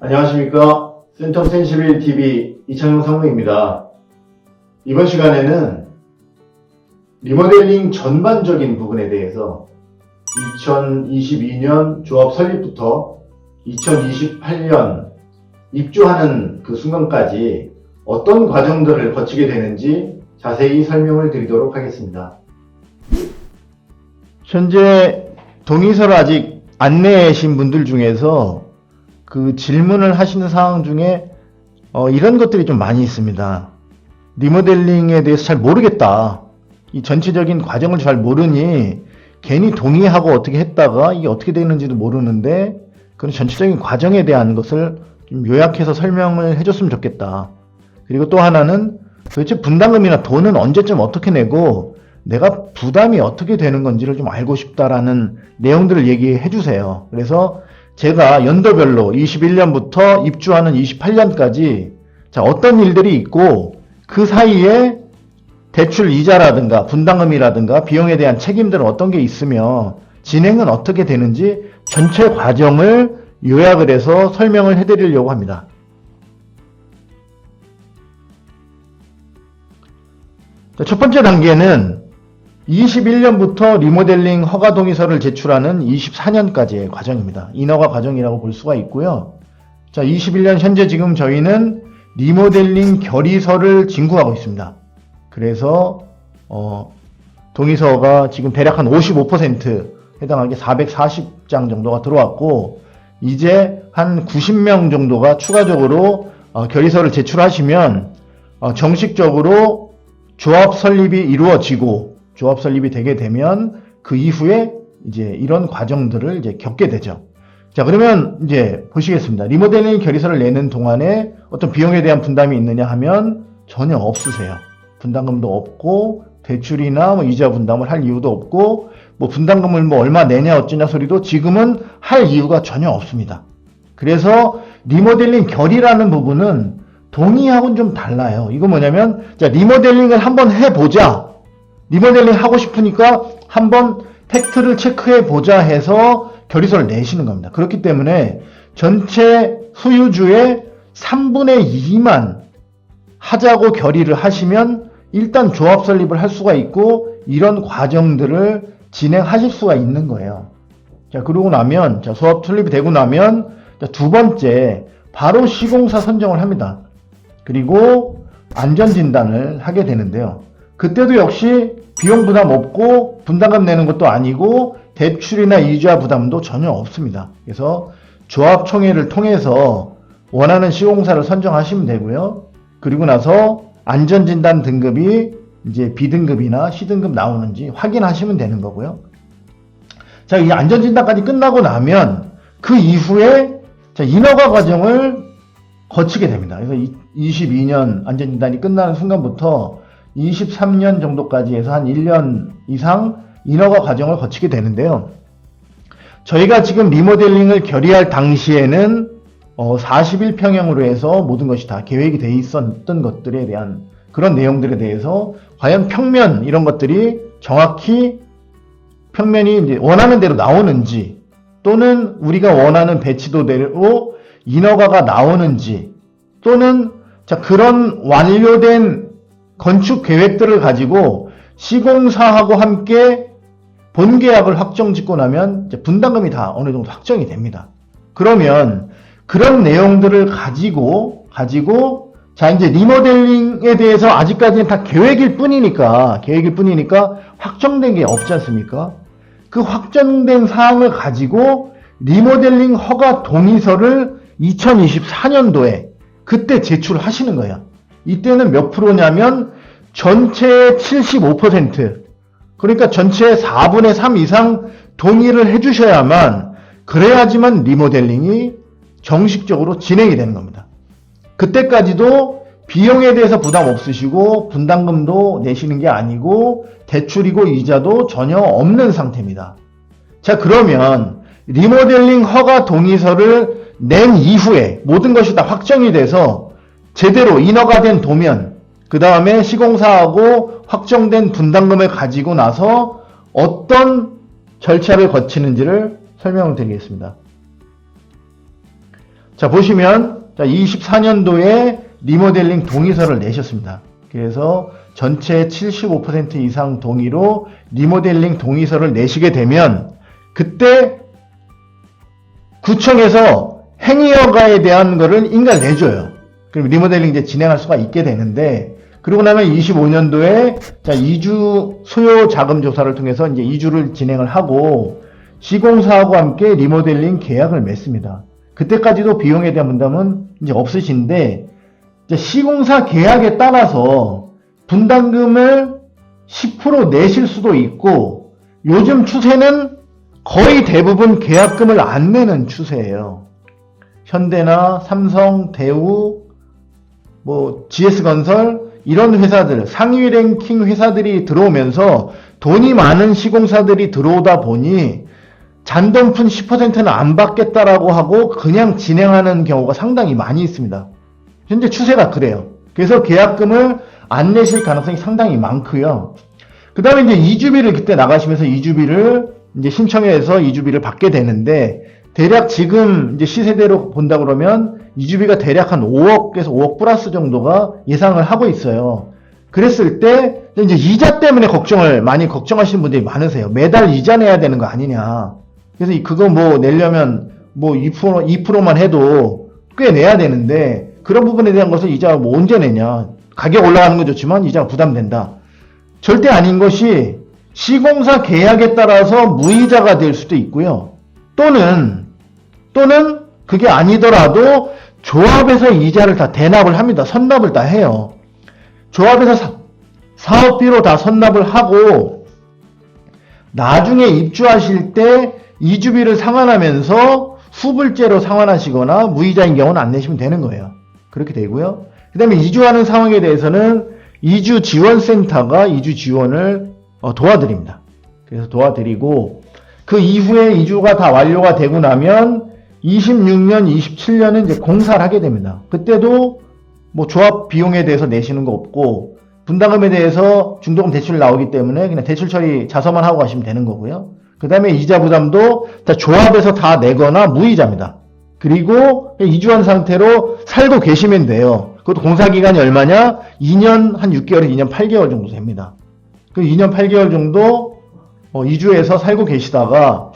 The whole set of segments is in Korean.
안녕하십니까. 센텀 센시빌 TV 이창용 상무입니다. 이번 시간에는 리모델링 전반적인 부분에 대해서 2022년 조합 설립부터 2028년 입주하는 그 순간까지 어떤 과정들을 거치게 되는지 자세히 설명을 드리도록 하겠습니다. 현재 동의서를 아직 안 내신 분들 중에서 그 질문을 하시는 상황 중에 이런 것들이 좀 많이 있습니다. 리모델링에 대해서 잘 모르겠다. 이 전체적인 과정을 잘 모르니 괜히 동의하고 어떻게 했다가 이게 어떻게 되는지도 모르는데 그런 전체적인 과정에 대한 것을 좀 요약해서 설명을 해줬으면 좋겠다. 그리고 또 하나는 도대체 분담금이나 돈은 언제쯤 어떻게 내고 내가 부담이 어떻게 되는 건지를 좀 알고 싶다라는 내용들을 얘기해 주세요. 그래서 제가 연도별로 21년부터 입주하는 28년까지 어떤 일들이 있고 그 사이에 대출 이자라든가 분담금이라든가 비용에 대한 책임들은 어떤 게 있으며 진행은 어떻게 되는지 전체 과정을 요약을 해서 설명을 해드리려고 합니다. 첫 번째 단계는 21년부터 리모델링 허가 동의서를 제출하는 24년까지의 과정입니다. 인허가 과정이라고 볼 수가 있고요. 자, 21년 현재 지금 저희는 리모델링 결의서를 진구하고 있습니다. 그래서 동의서가 지금 대략 한 55% 해당하게 440장 정도가 들어왔고 이제 한 90명 정도가 추가적으로 결의서를 제출하시면 정식적으로 조합 설립이 이루어지고 조합 설립이 되게 되면 그 이후에 이제 이런 과정들을 이제 겪게 되죠. 자, 그러면 이제 보시겠습니다. 리모델링 결의서를 내는 동안에 어떤 비용에 대한 분담이 있느냐 하면 전혀 없으세요. 분담금도 없고 대출이나 뭐 이자 분담을 할 이유도 없고 뭐 분담금을 뭐 얼마 내냐 어쩌냐 소리도 지금은 할 이유가 전혀 없습니다. 그래서 리모델링 결의라는 부분은 동의하고는 좀 달라요. 이거 뭐냐면 자, 리모델링을 한번 해보자. 리모델링 하고 싶으니까 한번 팩트를 체크해 보자 해서 결의서를 내시는 겁니다. 그렇기 때문에 전체 소유주의 3분의 2만 하자고 결의를 하시면 일단 조합 설립을 할 수가 있고 이런 과정들을 진행하실 수가 있는 거예요. 자, 그러고 나면 자, 조합 설립이 되고 나면 자, 두 번째 바로 시공사 선정을 합니다. 그리고 안전진단을 하게 되는데요. 그때도 역시 비용 부담 없고 분담금 내는 것도 아니고 대출이나 이자 부담도 전혀 없습니다. 그래서 조합총회를 통해서 원하는 시공사를 선정하시면 되고요. 그리고 나서 안전진단 등급이 이제 B등급이나 C등급 나오는지 확인하시면 되는 거고요. 자, 이 안전진단까지 끝나고 나면 그 이후에 자, 인허가 과정을 거치게 됩니다. 그래서 22년 안전진단이 끝나는 순간부터 23년 정도까지 해서 한 1년 이상 인허가 과정을 거치게 되는데요. 저희가 지금 리모델링을 결의할 당시에는 41평형으로 해서 모든 것이 다 계획이 돼 있었던 것들에 대한 그런 내용들에 대해서 과연 평면 이런 것들이 정확히 평면이 이제 원하는 대로 나오는지 또는 우리가 원하는 배치도대로 인허가가 나오는지 또는 자, 그런 완료된 건축 계획들을 가지고 시공사하고 함께 본계약을 확정 짓고 나면 분담금이 다 어느 정도 확정이 됩니다. 그러면 그런 내용들을 가지고 자, 이제 리모델링에 대해서 아직까지는 다 계획일 뿐이니까 확정된 게 없지 않습니까? 그 확정된 사항을 가지고 리모델링 허가 동의서를 2024년도에 그때 제출하시는 거예요. 이때는 몇 프로냐면 전체의 75% 그러니까 전체의 4분의 3 이상 동의를 해주셔야만 그래야지만 리모델링이 정식적으로 진행이 되는 겁니다. 그때까지도 비용에 대해서 부담 없으시고 분담금도 내시는 게 아니고 대출이고 이자도 전혀 없는 상태입니다. 자, 그러면 리모델링 허가 동의서를 낸 이후에 모든 것이 다 확정이 돼서 제대로 인허가 된 도면 그 다음에 시공사하고 확정된 분담금을 가지고 나서 어떤 절차를 거치는지를 설명을 드리겠습니다. 자, 보시면, 자, 24년도에 리모델링 동의서를 내셨습니다. 그래서 전체 75% 이상 동의로 리모델링 동의서를 내시게 되면, 그때 구청에서 행위허가에 대한 거를 인가를 내줘요. 그럼 리모델링 이제 진행할 수가 있게 되는데, 그러고 나면 25년도에 자, 이주 소요 자금 조사를 통해서 이제 이주를 진행을 하고 시공사하고 함께 리모델링 계약을 맺습니다. 그때까지도 비용에 대한 분담은 이제 없으신데, 이제 시공사 계약에 따라서 분담금을 10% 내실 수도 있고, 요즘 추세는 거의 대부분 계약금을 안 내는 추세예요. 현대나 삼성, 대우, GS건설 이런 회사들, 상위 랭킹 회사들이 들어오면서 돈이 많은 시공사들이 들어오다 보니 잔돈푼 10%는 안 받겠다라고 하고 그냥 진행하는 경우가 상당히 많이 있습니다. 현재 추세가 그래요. 그래서 계약금을 안 내실 가능성이 상당히 많고요. 그 다음에 이제 이주비를 그때 나가시면서 이주비를 이제 신청해서 이주비를 받게 되는데, 대략 지금 이제 시세대로 본다 그러면 이주비가 대략 한 5억에서 5억 플러스 정도가 예상을 하고 있어요. 그랬을 때 이제 이자 때문에 많이 걱정하시는 분들이 많으세요. 매달 이자 내야 되는 거 아니냐. 그래서 그거 내려면 2%만 해도 꽤 내야 되는데, 그런 부분에 대한 것을 이자가 언제 내냐. 가격 올라가는 건 좋지만 이자가 부담된다. 절대 아닌 것이 시공사 계약에 따라서 무이자가 될 수도 있고요. 또는 그게 아니더라도 조합에서 이자를 다 대납을 합니다. 선납을 다 해요. 조합에서 사업비로 다 선납을 하고 나중에 입주하실 때 이주비를 상환하면서 후불제로 상환하시거나 무이자인 경우는 안 내시면 되는 거예요. 그렇게 되고요. 그 다음에 이주하는 상황에 대해서는 이주지원센터가 이주 지원을 도와드립니다. 그래서 도와드리고, 그 이후에 이주가 다 완료가 되고 나면 26년, 27년은 이제 공사를 하게 됩니다. 그때도 조합 비용에 대해서 내시는 거 없고, 분담금에 대해서 중도금 대출 나오기 때문에 그냥 대출 처리 자서만 하고 가시면 되는 거고요. 그 다음에 이자 부담도 다 조합에서 다 내거나 무이자입니다. 그리고 이주한 상태로 살고 계시면 돼요. 그것도 공사기간이 얼마냐? 2년 한 6개월에서 2년 8개월 정도 됩니다. 그 2년 8개월 정도 이주해서 살고 계시다가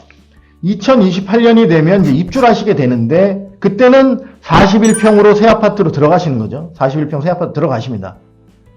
2028년이 되면 이제 입주를 하시게 되는데, 그때는 41평으로 새 아파트로 들어가시는 거죠. 41평 새 아파트 들어가십니다.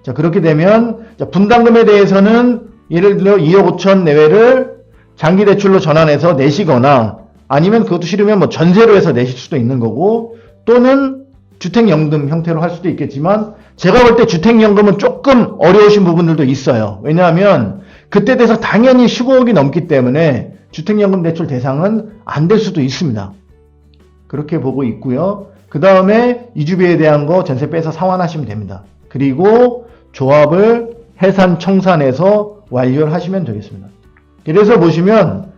자, 그렇게 되면 분담금에 대해서는 예를 들어 2억 5천 내외를 장기 대출로 전환해서 내시거나, 아니면 그것도 싫으면 전세로 해서 내실 수도 있는 거고, 또는 주택연금 형태로 할 수도 있겠지만, 제가 볼 때 주택연금은 조금 어려우신 부분들도 있어요. 왜냐하면 그때 돼서 당연히 15억이 넘기 때문에 주택연금 대출 대상은 안 될 수도 있습니다. 그렇게 보고 있고요. 그 다음에 이주비에 대한 거 전세 빼서 상환하시면 됩니다. 그리고 조합을 해산 청산해서 완료를 하시면 되겠습니다. 그래서 보시면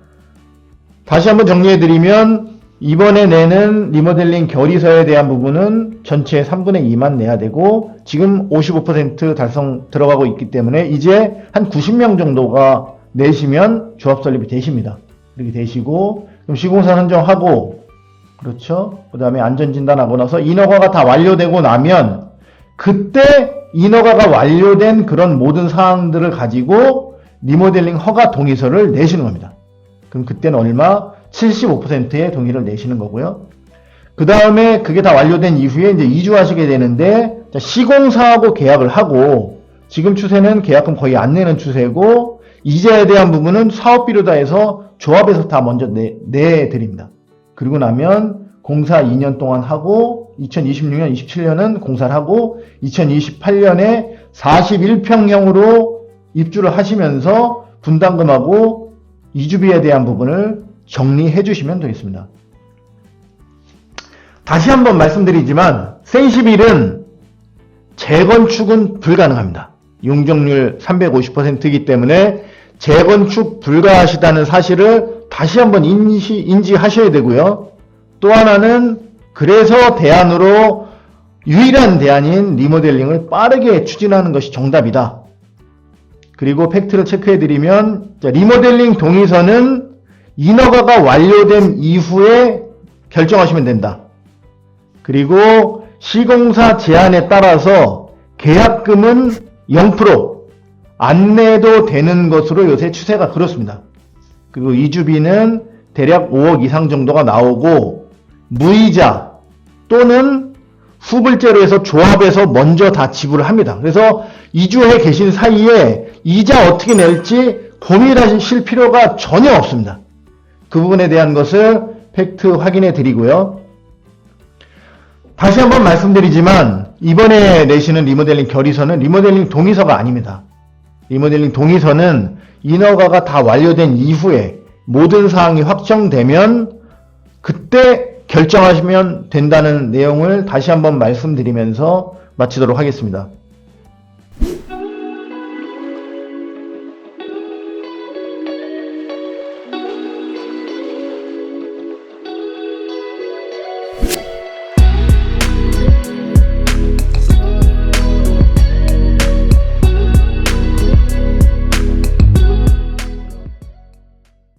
다시 한번 정리해드리면, 이번에 내는 리모델링 결의서에 대한 부분은 전체 3분의 2만 내야 되고, 지금 55% 달성 들어가고 있기 때문에 이제 한 90명 정도가 내시면 조합 설립이 되십니다. 이렇게 되시고, 그럼 시공사 선정하고, 그렇죠? 그 다음에 안전진단하고 나서 인허가가 다 완료되고 나면, 그때 인허가가 완료된 그런 모든 사항들을 가지고 리모델링 허가 동의서를 내시는 겁니다. 그럼 그때는 얼마? 75%의 동의를 내시는 거고요. 그 다음에 그게 다 완료된 이후에 이제 이주하시게 되는데, 시공사하고 계약을 하고, 지금 추세는 계약금 거의 안 내는 추세고, 이자에 대한 부분은 사업비로 다 해서 조합에서 다 먼저 내드립니다. 그리고 나면 공사 2년 동안 하고, 2026년, 27년은 공사를 하고, 2028년에 41평형으로 입주를 하시면서 분담금하고 이주비에 대한 부분을 정리해 주시면 되겠습니다. 다시 한번 말씀드리지만, 세이시빌은 재건축은 불가능합니다. 용적률 350%이기 때문에 재건축 불가하시다는 사실을 다시 한번 인지하셔야 되고요. 또 하나는, 그래서 대안으로 유일한 대안인 리모델링을 빠르게 추진하는 것이 정답이다. 그리고 팩트를 체크해드리면, 리모델링 동의서는 인허가가 완료된 이후에 결정하시면 된다. 그리고 시공사 제안에 따라서 계약금은 0% 안 내도 되는 것으로 요새 추세가 그렇습니다. 그리고 이주비는 대략 5억 이상 정도가 나오고 무이자 또는 후불제로 해서 조합에서 먼저 다 지불을 합니다. 그래서 이주해 계신 사이에 이자 어떻게 낼지 고민하실 필요가 전혀 없습니다. 그 부분에 대한 것을 팩트 확인해 드리고요. 다시 한번 말씀드리지만 이번에 내시는 리모델링 결의서는 리모델링 동의서가 아닙니다. 리모델링 동의서는 인허가가 다 완료된 이후에 모든 사항이 확정되면 그때 결정하시면 된다는 내용을 다시 한번 말씀드리면서 마치도록 하겠습니다.